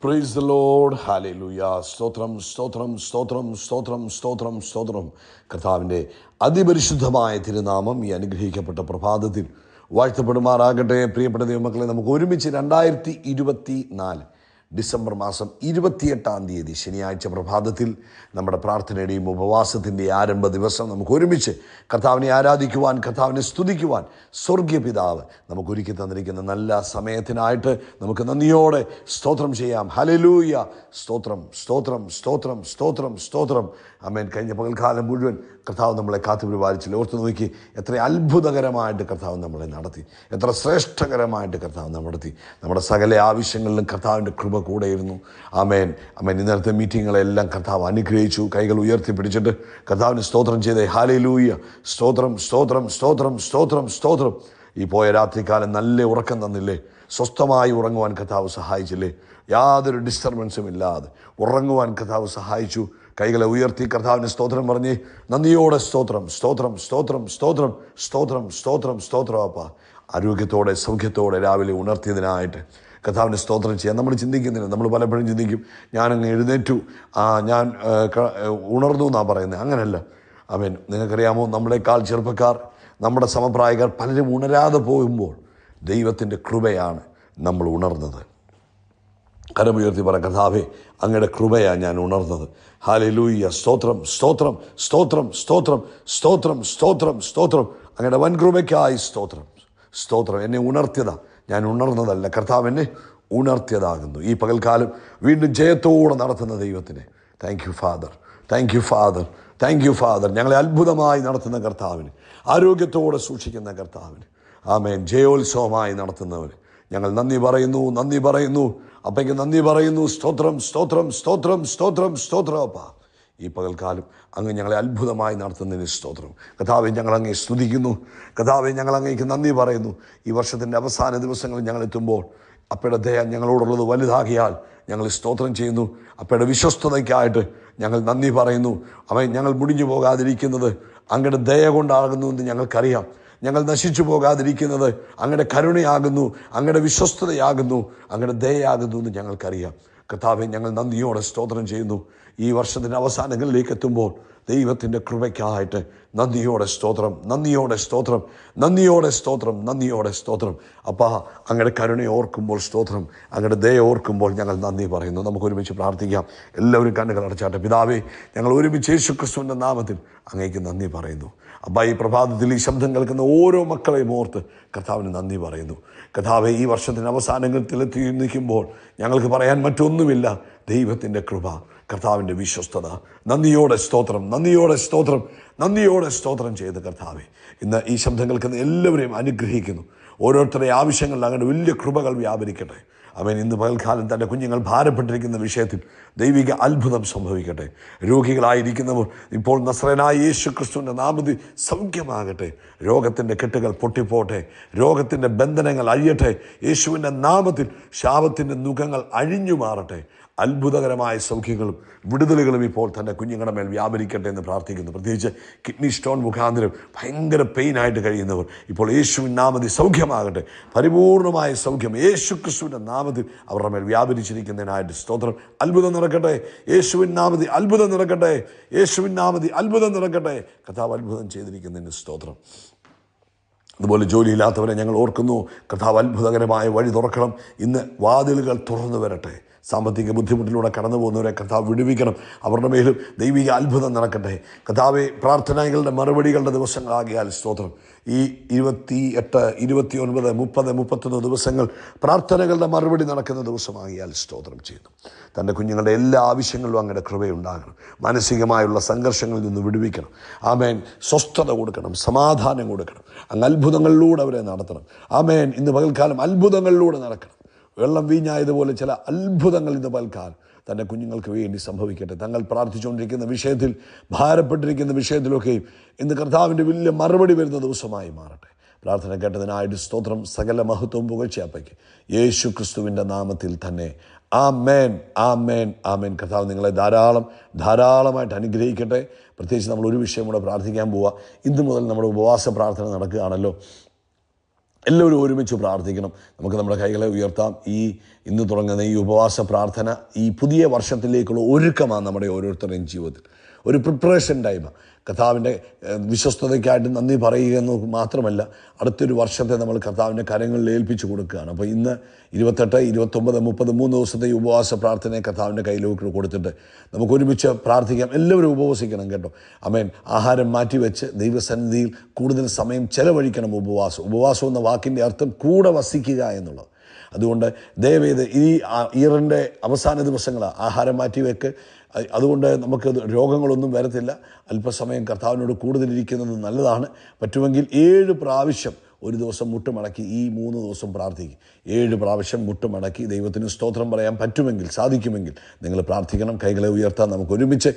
Praise the Lord. Hallelujah. സ്തോത്രം സ്തോത്രം സ്തോത്രം സ്തോത്രം സ്തോത്രം സ്തോത്രം. കർത്താവിൻ്റെ അതിപരിശുദ്ധമായ തിരുനാമം ഈ അനുഗ്രഹിക്കപ്പെട്ട പ്രഭാതത്തിൽ വാഴ്ത്തപ്പെടുമാറാകട്ടെ. പ്രിയപ്പെട്ട ദൈവമക്കളെ, നമുക്ക് ഒരുമിച്ച് 2024 ഡിസംബർ മാസം 28-ാം തീയതി ശനിയാഴ്ച പ്രഭാതത്തിൽ നമ്മുടെ പ്രാർത്ഥനയുടെയും ഉപവാസത്തിൻ്റെ ആരംഭ ദിവസം നമുക്ക് ഒരുമിച്ച് കർത്താവിനെ ആരാധിക്കുവാൻ, കർത്താവിനെ സ്തുതിക്കുവാൻ സ്വർഗീയ പിതാവ് നമുക്ക് ഒരുക്കി തന്നിരിക്കുന്ന നല്ല സമയത്തിനായിട്ട് നമുക്ക് നന്ദിയോടെ സ്തോത്രം ചെയ്യാം. ഹല്ലേലൂയ. സ്തോത്രം സ്തോത്രം സ്തോത്രം സ്തോത്രം സ്തോത്രം. ആമേൻ. കഴിഞ്ഞ പകൽക്കാലം മുഴുവൻ കർത്താവ് നമ്മളെ കാത്തുപരിപാലിച്ചില്ല. ഓർത്ത് നോക്കി, എത്ര അത്ഭുതകരമായിട്ട് കർത്താവ് നമ്മളെ നടത്തി, എത്ര ശ്രേഷ്ഠകരമായിട്ട് കർത്താവ് നടത്തി. നമ്മുടെ സകല ആവശ്യങ്ങളിലും കർത്താവിൻ്റെ കൃപ കൂടെയിരുന്നു. ആമേൻ ആമേൻ. ഇന്നലത്തെ മീറ്റിങ്ങുകളെല്ലാം കർത്താവ് അനുഗ്രഹിച്ചു. കൈകൾ ഉയർത്തിപ്പിടിച്ചിട്ട് കർത്താവിന് സ്തോത്രം ചെയ്തേ. ഹല്ലേലൂയ. സ്തോത്രം സ്തോത്രം സ്തോത്രം സ്തോത്രം സ്തോത്രം. ഈ പോയ രാത്രികാലം നല്ല ഉറക്കം തന്നില്ലേ? സ്വസ്ഥമായി ഉറങ്ങുവാൻ കർത്താവ് സഹായിച്ചില്ലേ? യാതൊരു ഡിസ്റ്റർബൻസും ഇല്ലാതെ ഉറങ്ങുവാൻ കർത്താവ് സഹായിച്ചു. കൈകളെ ഉയർത്തി കർത്താവിന് സ്തോത്രം പറഞ്ഞ് നന്ദിയോടെ സ്തോത്രം സ്തോത്രം സ്തോത്രം സ്തോത്രം സ്തോത്രം സ്തോത്രം സ്തോത്രം. അപ്പ ആരോഗ്യത്തോടെ സൗഖ്യത്തോടെ രാവിലെ ഉണർത്തിയതിനായിട്ട് കർത്താവിന് സ്തോത്രം ചെയ്യാം. നമ്മൾ ചിന്തിക്കുന്നില്ല. നമ്മൾ പലപ്പോഴും ചിന്തിക്കും, ഞാനങ്ങ് എഴുന്നേറ്റു, ഞാൻ ഉണർന്നു എന്നാണ് പറയുന്നത്. അങ്ങനെയല്ല. ആമേൻ. നിങ്ങൾക്കറിയാമോ, നമ്മളെക്കാൾ ചെറുപ്പക്കാർ, നമ്മുടെ സമപ്രായക്കാർ പലരും ഉണരാതെ പോകുമ്പോൾ ദൈവത്തിൻ്റെ കൃപയാണ് നമ്മൾ ഉണർന്നത്. കരമുയർത്തി പറ, കർത്താവേ, അങ്ങയുടെ കൃപയാണ് ഞാൻ ഉണർന്നത്. ഹല്ലേലൂയ. സ്തോത്രം സ്തോത്രം സ്തോത്രം സ്തോത്രം സ്തോത്രം സ്തോത്രം സ്തോത്രം. അങ്ങയുടെ വൻ കൃപയ്ക്കായി സ്തോത്രം സ്തോത്രം. എന്നെ ഉണർത്തിയതാ, ഞാൻ ഉണർന്നതല്ല. കർത്താവ് എന്നെ ഉണർത്തിയതാകുന്നു. ഈ പകൽക്കാലം വീണ്ടും ജയത്തോടെ നടത്തുന്ന ദൈവത്തിന് thank you father, thank you father, thank you father. ഞങ്ങളെ അത്ഭുതമായി നടത്തുന്ന കർത്താവിന്, ആരോഗ്യത്തോടെ സൂക്ഷിക്കുന്ന കർത്താവിന്, ആമേൻ, ജയോത്സവമായി നടത്തുന്നവന് ഞങ്ങൾ നന്ദി പറയുന്നു, നന്ദി പറയുന്നു. അപ്പയ്ക്ക് നന്ദി പറയുന്നു. സ്തോത്രം സ്തോത്രം സ്തോത്രം സ്തോത്രം സ്തോത്രം. അപ്പ ഈ പകൽക്കാലം അങ്ങ് ഞങ്ങളെ അത്ഭുതമായി നടത്തുന്നതിന് സ്തോത്രം. കർത്താവെ, ഞങ്ങൾ അങ്ങേ സ്തുതിക്കുന്നു. കർത്താവെ, ഞങ്ങൾ അങ്ങേക്ക് നന്ദി പറയുന്നു. ഈ വർഷത്തിൻ്റെ അവസാന ദിവസങ്ങളിൽ ഞങ്ങൾ എത്തുമ്പോൾ അപ്പയുടെ ദയ ഞങ്ങളോടുള്ളത് വലുതാകിയാൽ ഞങ്ങൾ സ്തോത്രം ചെയ്യുന്നു. അപ്പയുടെ വിശ്വസ്തതയ്ക്കായിട്ട് ഞങ്ങൾ നന്ദി പറയുന്നു. അവൻ ഞങ്ങൾ മുടിഞ്ഞു പോകാതിരിക്കുന്നത് അങ്ങയുടെ ദയ കൊണ്ടാകുന്നു എന്ന് ഞങ്ങൾക്കറിയാം. ഞങ്ങൾ നശിച്ചു പോകാതിരിക്കുന്നത് അങ്ങയുടെ കരുണയാകുന്നു, അങ്ങയുടെ വിശ്വസ്തതയാകുന്നു, അങ്ങയുടെ ദയയാകുന്നു എന്ന് ഞങ്ങൾക്കറിയാം. കർത്താവെ, ഞങ്ങൾ നന്ദിയോടെ സ്തോത്രം ചെയ്യുന്നു. ഈ വർഷത്തിൻ്റെ അവസാനങ്ങളിലേക്ക് എത്തുമ്പോൾ ദൈവത്തിൻ്റെ കൃപയ്ക്കായിട്ട് നന്ദിയോടെ സ്തോത്രം, നന്ദിയോടെ സ്തോത്രം, നന്ദിയോടെ സ്തോത്രം, നന്ദിയോടെ സ്തോത്രം. അപ്പാ, അങ്ങയുടെ കരുണയെ ഓർക്കുമ്പോൾ സ്തോത്രം, അങ്ങയുടെ ദയ ഓർക്കുമ്പോൾ ഞങ്ങൾ നന്ദി പറയുന്നു. നമുക്ക് ഒരുമിച്ച് പ്രാർത്ഥിക്കാം. എല്ലാവരും കണ്ണുകൾ അടച്ചാട്ടെ. പിതാവേ, ഞങ്ങൾ ഒരുമിച്ച് യേശുക്രിസ്തുവിൻ്റെ നാമത്തിൽ അങ്ങേക്ക് നന്ദി പറയുന്നു. അപ്പാ, ഈ പ്രഭാതത്തിൽ ഈ ശബ്ദം കേൾക്കുന്ന ഓരോ മക്കളെയും ഓർത്ത് കർത്താവിന് നന്ദി പറയുന്നു. കർത്താവെ, ഈ വർഷത്തിൻ്റെ അവസാനത്തിലെത്തി നിൽക്കുമ്പോൾ ഞങ്ങൾക്ക് പറയാൻ മറ്റൊന്നുമില്ല. ദൈവത്തിൻ്റെ കൃപ, കർത്താവിൻ്റെ വിശ്വസ്തത. നന്ദിയോടെ സ്തോത്രം, നന്ദിയോടെ സ്തോത്രം, നന്ദിയോടെ സ്തോത്രം ചെയ്ത് കർത്താവെ, ഇന്ന് ഈ ശബ്ദം കേൾക്കുന്ന എല്ലാവരെയും അനുഗ്രഹിക്കുന്നു. ഓരോരുത്തരുടെ ആവശ്യങ്ങളിൽ അങ്ങനെ വലിയ കൃപകൾ വ്യാപരിക്കട്ടെ. അവൻ ഇന്ന് പകൽക്കാലം തൻ്റെ കുഞ്ഞുങ്ങൾ ഭാരപ്പെട്ടിരിക്കുന്ന വിഷയത്തിൽ ദൈവിക അത്ഭുതം സംഭവിക്കട്ടെ. രോഗികളായിരിക്കുന്നവർ ഇപ്പോൾ നസ്രയനായ യേശു ക്രിസ്തുവിൻ്റെ നാമത്തിൽ സൗഖ്യമാകട്ടെ. രോഗത്തിൻ്റെ കെട്ടുകൾ പൊട്ടിപ്പോട്ടെ, രോഗത്തിൻ്റെ ബന്ധനങ്ങൾ അഴിയട്ടെ. യേശുവിൻ്റെ നാമത്തിൽ ശാപത്തിൻ്റെ നുഖങ്ങൾ അഴിഞ്ഞു മാറട്ടെ. അത്ഭുതകരമായ സൗഖ്യങ്ങളും വിടുതലുകളും ഇപ്പോൾ തൻ്റെ കുഞ്ഞുങ്ങളുടെ മേൽ വ്യാപരിക്കട്ടെ എന്ന് പ്രാർത്ഥിക്കുന്നു. പ്രത്യേകിച്ച് കിഡ്നി സ്റ്റോൺ മുഖാന്തരം ഭയങ്കര പെയിനായിട്ട് കഴിയുന്നവർ ഇപ്പോൾ യേശുവിൻ നാമത്തിൽ സൗഖ്യമാകട്ടെ. പരിപൂർണമായ സൗഖ്യം യേശു ക്രിസ്തുവിൻ്റെ നാമത്തിൽ അവരുടെ മേൽ വ്യാപരിച്ചിരിക്കുന്നതിനായിട്ട് സ്തോത്രം. അത്ഭുതം നടക്കട്ടെ. യേശുവിൻ നാമത്തിൽ അത്ഭുതം നടക്കട്ടെ. യേശുവിൻ നാമത്തിൽ അത്ഭുതം നടക്കട്ടെ. കർത്താവ് അത്ഭുതം ചെയ്തിരിക്കുന്നതിന് സ്തോത്രം. അതുപോലെ ജോലിയില്ലാത്തവരെ ഞങ്ങൾ ഓർക്കുന്നു. കർത്താവ് അത്ഭുതകരമായ വഴി തുറക്കണം. ഇന്ന് വാതിലുകൾ തുറന്നു വരട്ടെ. സാമ്പത്തിക ബുദ്ധിമുട്ടിലൂടെ കടന്നു പോകുന്നവരെ കർത്താവ് വിടുവിക്കണം. അവരുടെ മേലും ദൈവിക അത്ഭുതം നടക്കട്ടെ. കർത്താവെ, പ്രാർത്ഥനകളുടെ മറുപടികളുടെ ദിവസങ്ങളാകിയാൽ സ്തോത്രം. ഈ 28, 29, 30, 31 ദിവസങ്ങൾ പ്രാർത്ഥനകളുടെ മറുപടി നടക്കുന്ന ദിവസമാകിയാൽ സ്തോത്രം ചെയ്യുന്നു. തൻ്റെ കുഞ്ഞുങ്ങളുടെ എല്ലാ ആവശ്യങ്ങളിലും അങ്ങയുടെ കൃപയുണ്ടാകണം. മാനസികമായുള്ള സംഘർഷങ്ങളിൽ നിന്ന് വിടുവിക്കണം. ആമേൻ. സ്വസ്ഥത കൊടുക്കണം, സമാധാനം കൊടുക്കണം. അങ്ങ് അത്ഭുതങ്ങളിലൂടെ അവരെ നടത്തണം. ആമേൻ. ഇന്ന് പകൽക്കാലം അത്ഭുതങ്ങളിലൂടെ നടക്കണം. വെള്ളം വീഞ്ഞായതുപോലെ ചില അത്ഭുതങ്ങൾ ഇന്ന് പകൽക്കാലം തൻ്റെ കുഞ്ഞുങ്ങൾക്ക് വേണ്ടി സംഭവിക്കട്ടെ. തങ്ങൾ പ്രാർത്ഥിച്ചുകൊണ്ടിരിക്കുന്ന വിഷയത്തിൽ, ഭാരപ്പെട്ടിരിക്കുന്ന വിഷയത്തിലൊക്കെയും ഇന്ന് കർത്താവിൻ്റെ വലിയ മറുപടി വരുന്ന ദിവസമായി മാറട്ടെ. പ്രാർത്ഥന കേട്ടതിനായിട്ട് സ്തോത്രം. സകല മഹത്വവും പുകഴ്ചയപ്പയ്ക്ക് യേശു ക്രിസ്തുവിൻ്റെ നാമത്തിൽ തന്നെ. ആമേൻ, ആമേൻ, ആമേൻ. കർത്താവ് നിങ്ങളെ ധാരാളമായിട്ട് അനുഗ്രഹിക്കട്ടെ. പ്രത്യേകിച്ച് നമ്മൾ ഒരു വിഷയം കൂടെ പ്രാർത്ഥിക്കാൻ പോവുക. ഇന്ന് മുതൽ നമ്മുടെ ഉപവാസ പ്രാർത്ഥന നടക്കുകയാണല്ലോ. എല്ലാവരും ഒരുമിച്ച് പ്രാർത്ഥിക്കണം. നമുക്ക് നമ്മുടെ കൈകളെ ഉയർത്താം. ഈ ഇന്ന് തുടങ്ങുന്ന ഈ ഉപവാസ പ്രാർത്ഥന ഈ പുതിയ വർഷത്തിലേക്കുള്ള ഒരുക്കമാണ് നമ്മുടെ ഓരോരുത്തരുടെയും ജീവിതത്തിൽ. ഒരു പ്രിപ്പറേഷൻ ടൈമാണ്. കർത്താവിൻ്റെ വിശ്വസ്തതയ്ക്കായിട്ട് നന്ദി പറയുക എന്ന് മാത്രമല്ല, അടുത്തൊരു വർഷത്തെ നമ്മൾ കർത്താവിൻ്റെ കരങ്ങളിൽ ഏൽപ്പിച്ചു കൊടുക്കുകയാണ്. അപ്പോൾ ഇന്ന് 28, 29, 30 3 ദിവസത്തെ ഈ ഉപവാസ പ്രാർത്ഥനയെ കർത്താവിൻ്റെ കയ്യിലേക്ക് കൊടുത്തിട്ട് നമുക്ക് ഒരുമിച്ച് പ്രാർത്ഥിക്കാം. എല്ലാവരും ഉപവസിക്കണം കേട്ടോ. ആമേൻ. ആഹാരം മാറ്റിവെച്ച് ദൈവസന്നിധിയിൽ കൂടുതൽ സമയം ചെലവഴിക്കണം. ഉപവാസം എന്ന വാക്കിൻ്റെ അർത്ഥം കൂടെ വസിക്കുക എന്നുള്ളത്. അതുകൊണ്ട് ദയവേത് ഈ ഇയറിൻ്റെ അവസാന ദിവസങ്ങളാണ്. ആഹാരം മാറ്റിവെക്ക്. അതുകൊണ്ട് നമുക്ക് രോഗങ്ങളൊന്നും വരത്തില്ല. അല്പസമയം കർത്താവിനോട് കൂടുതലിരിക്കുന്നത് നല്ലതാണ്. പറ്റുമെങ്കിൽ 7 പ്രാവശ്യം ഒരു ദിവസം മുട്ടുമടക്കി ഈ 3 ദിവസം പ്രാർത്ഥിക്കും. 7 പ്രാവശ്യം മുട്ടുമടക്കി ദൈവത്തിന് സ്തോത്രം പറയാൻ പറ്റുമെങ്കിൽ, സാധിക്കുമെങ്കിൽ നിങ്ങൾ പ്രാർത്ഥിക്കണം. കൈകളെ ഉയർത്താൻ നമുക്ക് ഒരുമിച്ച്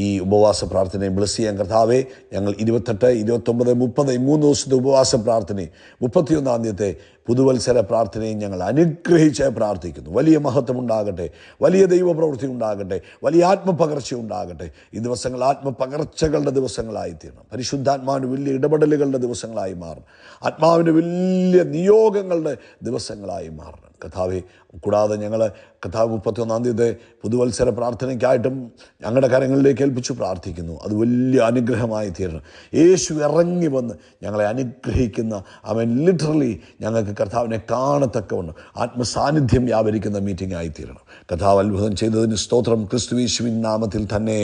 ഈ ഉപവാസ പ്രാർത്ഥനയെ ബ്ലസ് ചെയ്യാൻ. കർത്താവേ, ഞങ്ങൾ 28, 29, 30 ഈ 3 ദിവസത്തെ ഉപവാസ പ്രാർത്ഥനയും 31-ാം തീയതിത്തെ പുതുവത്സര പ്രാർത്ഥനയും ഞങ്ങൾ അനുഗ്രഹിച്ച് പ്രാർത്ഥിക്കുന്നു. വലിയ മഹത്വം ഉണ്ടാകട്ടെ, വലിയ ദൈവപ്രവൃത്തി ഉണ്ടാകട്ടെ, വലിയ ആത്മപകർച്ച ഉണ്ടാകട്ടെ. ഈ ദിവസങ്ങൾ ആത്മപകർച്ചകളുടെ ദിവസങ്ങളായിത്തീരണം. പരിശുദ്ധാത്മാവിന് വലിയ ഇടപെടലുകളുടെ ദിവസങ്ങളായി മാറണം. ആത്മാവിന് വലിയ നിയോഗങ്ങളുടെ ദിവസങ്ങളായി മാറണം കർത്താവേ. കൂടാതെ ഞങ്ങൾ കർത്താവ് 31-ാം തീയതി പുതുവത്സര പ്രാർത്ഥനയ്ക്കായിട്ടും ഞങ്ങളുടെ കരങ്ങളിലേക്ക് ഏൽപ്പിച്ചു പ്രാർത്ഥിക്കുന്നു. അത് വലിയ അനുഗ്രഹമായി തീരണം. യേശു ഇറങ്ങി വന്ന് ഞങ്ങളെ അനുഗ്രഹിക്കുന്ന, അവൻ ലിറ്ററലി ഞങ്ങൾക്ക് കർത്താവിനെ കാണത്തക്കവണ്ണം ആത്മസാന്നിധ്യം വ്യാപരിക്കുന്ന മീറ്റിംഗ് ആയിത്തീരണം. കർത്താവ് അത്ഭുതം ചെയ്തതിന് സ്തോത്രം. ക്രിസ്തുയേശുവിൻ നാമത്തിൽ തന്നെ.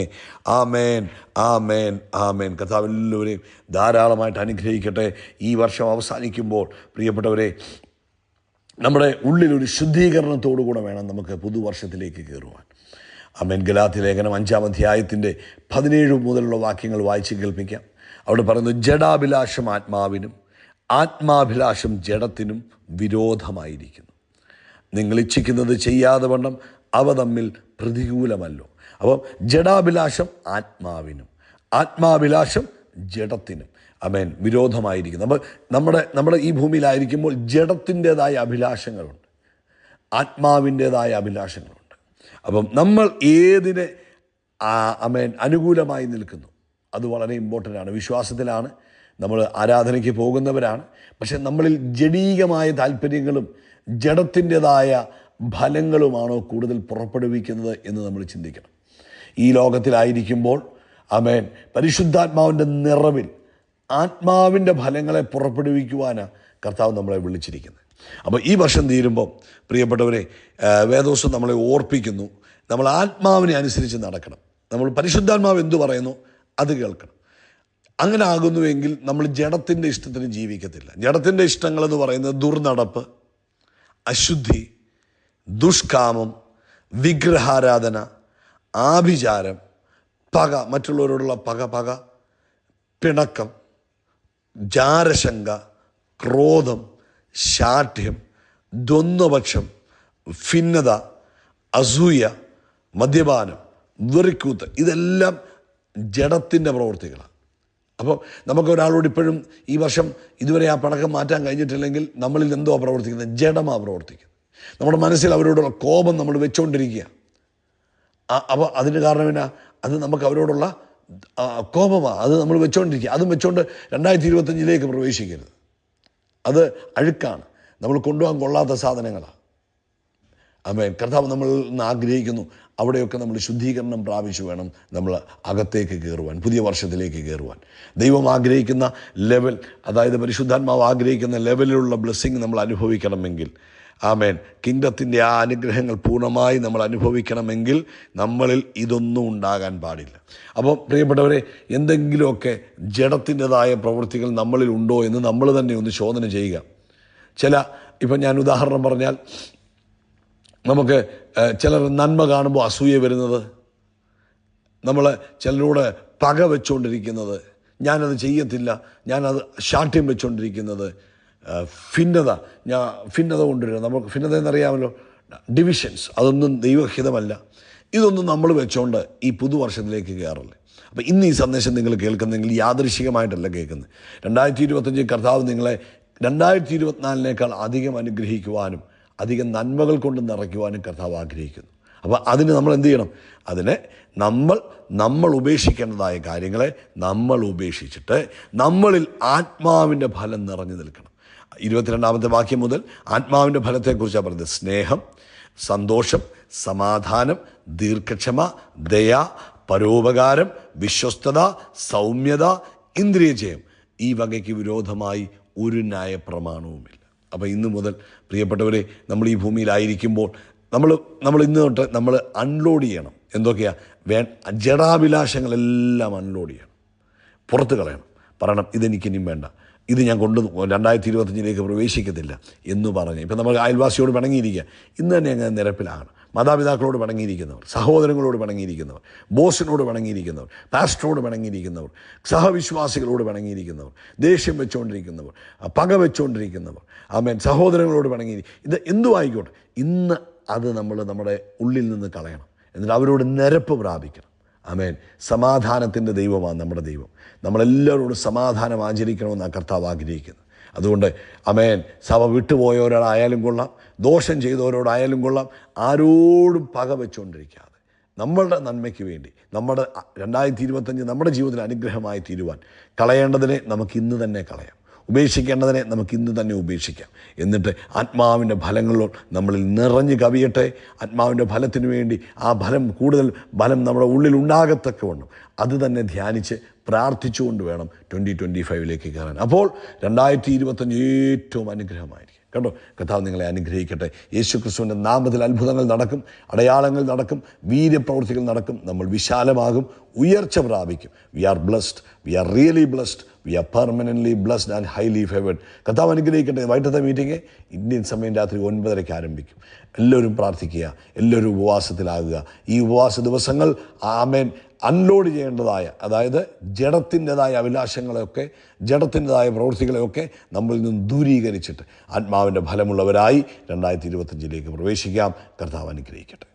ആമേൻ, ആമേൻ, ആമേൻ. കർത്താവ് എല്ലാവരെയും ധാരാളമായിട്ട് അനുഗ്രഹിക്കട്ടെ. ഈ വർഷം അവസാനിക്കുമ്പോൾ പ്രിയപ്പെട്ടവരെ, നമ്മുടെ ഉള്ളിലൊരു ശുദ്ധീകരണത്തോടുകൂടെ വേണം നമുക്ക് പുതുവർഷത്തിലേക്ക് കയറുവാൻ. ആമേൻ. ഗലാത്യ ലേഖനം 5-ാം അധ്യായത്തിൻ്റെ 17 മുതലുള്ള വാക്യങ്ങൾ വായിച്ച് കേൾപ്പിക്കാം. അവിടെ പറയുന്നത്, ജഡാഭിലാഷം ആത്മാവിനും ആത്മാഭിലാഷം ജഡത്തിനും വിരോധമായിരിക്കുന്നു. നിങ്ങൾ ഇച്ഛിക്കുന്നത് ചെയ്യാതെ വണ്ണം അവ തമ്മിൽ പ്രതികൂലമല്ലോ. അപ്പം ജഡാഭിലാഷം ആത്മാവിനും ആത്മാഭിലാഷം ജഡത്തിനും ആമേൻ വിരോധമായിരിക്കുന്നു. അപ്പോൾ നമ്മുടെ ഈ ഭൂമിയിലായിരിക്കുമ്പോൾ ജഡത്തിൻ്റെതായ അഭിലാഷങ്ങളുണ്ട്, ആത്മാവിൻ്റെതായ അഭിലാഷങ്ങളുണ്ട്. അപ്പം നമ്മൾ ഏതിനെ ആമേൻ അനുകൂലമായി നിൽക്കുന്നു, അത് വളരെ ഇമ്പോർട്ടൻ്റ് ആണ്. വിശ്വാസത്തിലാണ്, നമ്മൾ ആരാധനയ്ക്ക് പോകുന്നവരാണ്. പക്ഷെ നമ്മളിൽ ജഡീകമായ താല്പര്യങ്ങളും ജഡത്തിൻ്റെതായ ഫലങ്ങളുമാണോ കൂടുതൽ പുറപ്പെടുവിക്കുന്നത് എന്ന് നമ്മൾ ചിന്തിക്കണം. ഈ ലോകത്തിലായിരിക്കുമ്പോൾ ആമേൻ പരിശുദ്ധാത്മാവിൻ്റെ നിറവിൽ ആത്മാവിൻ്റെ ഫലങ്ങളെ പുറപ്പെടുവിക്കുവാനാണ് കർത്താവ് നമ്മളെ വിളിച്ചിരിക്കുന്നത്. അപ്പോൾ ഈ വർഷം തീരുമ്പോൾ പ്രിയപ്പെട്ടവരെ, വേദോസം നമ്മളെ ഓർപ്പിക്കുന്നു, നമ്മൾ ആത്മാവിനെ അനുസരിച്ച് നടക്കണം. നമ്മൾ പരിശുദ്ധാത്മാവ് എന്തു പറയുന്നു അത് കേൾക്കണം. അങ്ങനെ ആകുന്നുവെങ്കിൽ നമ്മൾ ജഡത്തിൻ്റെ ഇഷ്ടത്തിന് ജീവിക്കത്തില്ല. ജഡത്തിൻ്റെ ഇഷ്ടങ്ങളെന്ന് പറയുന്നത് ദുർനടപ്പ്, അശുദ്ധി, ദുഷ്കാമം, വിഗ്രഹാരാധന, ആഭിചാരം, പക, മറ്റുള്ളവരോടുള്ള പക, പിണക്കം, ജാരശങ്ക, ക്രോധം, ശാഠ്യം, ദ്വന്ദ്വപക്ഷം, ഭിന്നത, അസൂയ, മദ്യപാനം, വെറിക്കൂത്ത്, ഇതെല്ലാം ജഡത്തിൻ്റെ പ്രവൃത്തികളാണ്. അപ്പോൾ നമുക്കൊരാളോട് ഇപ്പോഴും ഈ വർഷം ഇതുവരെ ആ പണക്കം മാറ്റാൻ കഴിഞ്ഞിട്ടില്ലെങ്കിൽ നമ്മളിൽ എന്തോ പ്രവർത്തിക്കുന്നത്? ജഡമാണ് പ്രവർത്തിക്കുന്നത്. നമ്മുടെ മനസ്സിൽ അവരോടുള്ള കോപം നമ്മൾ വെച്ചുകൊണ്ടിരിക്കുക. അപ്പോൾ അതിന് കാരണം എന്നാ? അത് നമുക്ക് അവരോടുള്ള കോപമാണ്, അത് നമ്മൾ വെച്ചുകൊണ്ടിരിക്കുക. അതും വെച്ചുകൊണ്ട് 2025 പ്രവേശിക്കരുത്. അത് അഴുക്കാണ്, നമ്മൾ കൊണ്ടുപോകാൻ കൊള്ളാത്ത സാധനങ്ങളാണ്. ആമേൻ. കർത്താവ് നമ്മൾ ഇന്ന് ആഗ്രഹിക്കുന്നു അവിടെയൊക്കെ നമ്മൾ ശുദ്ധീകരണം പ്രാപിച്ചു വേണം നമ്മൾ അകത്തേക്ക് കയറുവാൻ, പുതിയ വർഷത്തിലേക്ക് കയറുവാൻ. ദൈവം ആഗ്രഹിക്കുന്ന ലെവൽ, അതായത് പരിശുദ്ധാത്മാവ് ആഗ്രഹിക്കുന്ന ലെവലിലുള്ള ബ്ലെസ്സിങ് നമ്മൾ അനുഭവിക്കണമെങ്കിൽ, ആമേൻ, കിങ്ഡത്തിൻ്റെ ആ അനുഗ്രഹങ്ങൾ പൂർണ്ണമായി നമ്മൾ അനുഭവിക്കണമെങ്കിൽ നമ്മളിൽ ഇതൊന്നും ഉണ്ടാകാൻ പാടില്ല. അപ്പോൾ പ്രിയപ്പെട്ടവരെ, എന്തെങ്കിലുമൊക്കെ ജഡത്തിൻ്റെതായ പ്രവൃത്തികൾ നമ്മളിൽ ഉണ്ടോ എന്ന് നമ്മൾ തന്നെ ഒന്ന് ശോധന ചെയ്യുക. ഇപ്പം ഞാൻ ഉദാഹരണം പറഞ്ഞാൽ, നമുക്ക് ചിലർ നന്മ കാണുമ്പോൾ അസൂയ വരുന്നത്, നമ്മൾ ചിലരോട് പക വെച്ചുകൊണ്ടിരിക്കുന്നത്, ഞാനത് ചെയ്യത്തില്ല, ഞാനത് ശാഠ്യം വെച്ചുകൊണ്ടിരിക്കുന്നത്, ഭിന്നത കൊണ്ടുവരിക. നമുക്ക് ഭിന്നത എന്നറിയാമല്ലോ, ഡിവിഷൻസ്, അതൊന്നും ദൈവഹിതമല്ല. ഇതൊന്നും നമ്മൾ വെച്ചുകൊണ്ട് ഈ പുതുവർഷത്തിലേക്ക് കയറല്ലേ. അപ്പോൾ ഇന്ന് ഈ സന്ദേശം നിങ്ങൾ കേൾക്കുന്നെങ്കിൽ യാദൃശികമായിട്ടല്ല കേൾക്കുന്നത്. 2025 കർത്താവ് നിങ്ങളെ 2024 അധികം അനുഗ്രഹിക്കുവാനും അധികം നന്മകൾ കൊണ്ട് നിറയ്ക്കുവാനും കർത്താവ് ആഗ്രഹിക്കുന്നു. അപ്പോൾ അതിന് നമ്മൾ എന്ത് ചെയ്യണം? അതിനെ നമ്മൾ ഉപേക്ഷിക്കേണ്ടതായ കാര്യങ്ങളെ നമ്മൾ ഉപേക്ഷിച്ചിട്ട് നമ്മളിൽ ആത്മാവിൻ്റെ ഫലം നിറഞ്ഞു നിൽക്കണം. 22-ാമത്തെ വാക്യം മുതൽ ആത്മാവിൻ്റെ ഫലത്തെക്കുറിച്ചാണ് പറയുന്നത്. സ്നേഹം, സന്തോഷം, സമാധാനം, ദീർഘക്ഷമ, ദയ, പരോപകാരം, വിശ്വസ്തത, സൗമ്യത, ഇന്ദ്രിയജയം. ഈ വകയ്ക്ക് വിരോധമായി ഒരു ന്യായപ്രമാണവുമില്ല. അപ്പോൾ ഇന്നു മുതൽ പ്രിയപ്പെട്ടവരെ, നമ്മൾ ഈ ഭൂമിയിലായിരിക്കുമ്പോൾ നമ്മൾ ഇന്ന് തൊട്ട് നമ്മൾ അൺലോഡ് ചെയ്യണം. എന്തൊക്കെയാണ്? ജഡാഭിലാഷങ്ങളെല്ലാം അൺലോഡ് ചെയ്യണം, പുറത്ത് കളയണം. പറയണം, ഇതെനിക്കിനിയും വേണ്ട, ഇത് ഞാൻ 2025 പ്രവേശിക്കത്തില്ല എന്ന് പറഞ്ഞ്. ഇപ്പം നമ്മൾ അയൽവാസിയോട് പിണങ്ങിയിരിക്കുക, ഇന്ന് തന്നെ അങ്ങ് നിരപ്പിലാണ്. മാതാപിതാക്കളോട് പിണങ്ങിയിരിക്കുന്നവർ, സഹോദരങ്ങളോട് പിണങ്ങിയിരിക്കുന്നവർ, ബോസിനോട് പിണങ്ങിയിരിക്കുന്നവർ, പാസ്റ്ററോട് പിണങ്ങിയിരിക്കുന്നവർ, സഹവിശ്വാസികളോട് പിണങ്ങിയിരിക്കുന്നവർ, ദേഷ്യം വെച്ചുകൊണ്ടിരിക്കുന്നവർ, പക വെച്ചുകൊണ്ടിരിക്കുന്നവർ, ആമേൻ, സഹോദരങ്ങളോട് ഇത് എന്തും ആയിക്കോട്ടെ, ഇന്ന് അത് നമ്മൾ നമ്മുടെ ഉള്ളിൽ നിന്ന് കളയണം. എന്നിട്ട് അവരോട് നിരപ്പ് പ്രാപിക്കണം. ആമേൻ. സമാധാനത്തിൻ്റെ ദൈവമാണ് നമ്മുടെ ദൈവം. നമ്മളെല്ലാവരോടും സമാധാനം ആചരിക്കണമെന്നാണ് കർത്താവ് ആഗ്രഹിക്കുന്നത്. അതുകൊണ്ട് ആമേൻ, സഭ വിട്ടുപോയവരോടായാലും കൊള്ളാം, ദോഷം ചെയ്തവരോടായാലും കൊള്ളാം, ആരോടും പക വെച്ചുകൊണ്ടിരിക്കാതെ നമ്മളുടെ നന്മയ്ക്ക് വേണ്ടി, നമ്മുടെ 2025 നമ്മുടെ ജീവിതത്തിൽ അനുഗ്രഹമായി തീരുവാൻ കളയേണ്ടതിനെ നമുക്ക് ഇന്ന് തന്നെ കളയാം, ഉപേക്ഷിക്കേണ്ടതിനെ നമുക്ക് ഇന്ന് തന്നെ ഉപേക്ഷിക്കാം. എന്നിട്ട് ആത്മാവിൻ്റെ ഫലങ്ങളോ നമ്മളിൽ നിറഞ്ഞു കവിയട്ടെ. ആത്മാവിൻ്റെ ഫലത്തിന് വേണ്ടി ആ കൂടുതൽ ഫലം നമ്മുടെ ഉള്ളിൽ ഉണ്ടാകത്തക്കവണ്ണം അത് തന്നെ ധ്യാനിച്ച് പ്രാർത്ഥിച്ചുകൊണ്ട് വേണം 2025 കയറാൻ. അപ്പോൾ 2025 ഏറ്റവും അനുഗ്രഹമായിരിക്കും കേട്ടോ. കർത്താവ് നിങ്ങളെ അനുഗ്രഹിക്കട്ടെ. യേശു ക്രിസ്തുവിൻ്റെ നാമത്തിൽ അത്ഭുതങ്ങൾ നടക്കും, അടയാളങ്ങൾ നടക്കും, വീര്യപ്രവൃത്തികൾ നടക്കും. നമ്മൾ വിശാലമാകും, ഉയർച്ച പ്രാപിക്കും. We are blessed, we are really blessed, we are permanently blessed and highly favoured. കർത്താവ് അനുഗ്രഹിക്കട്ടെ. വൈകിട്ടത്തെ മീറ്റിംഗ് ഇന്ത്യൻ സമയം രാത്രി 9:30 ആരംഭിക്കും. എല്ലാവരും പ്രാർത്ഥിക്കുക, എല്ലാവരും ഉപവാസത്തിലാകുക. ഈ ഉപവാസ ദിവസങ്ങൾ ആമേൻ അൺലോഡ് ചെയ്യേണ്ടതായ, അതായത് ജഡത്തിൻ്റെതായ അഭിലാഷങ്ങളെയൊക്കെ, ജഡത്തിൻ്റെതായ പ്രവൃത്തികളെയൊക്കെ നമ്മളിൽ നിന്ന് ദൂരീകരിച്ചിട്ട് ആത്മാവിൻ്റെ ഫലമുള്ളവരായി 2025 പ്രവേശിക്കാം. കർത്താവ് അനുഗ്രഹിക്കട്ടെ.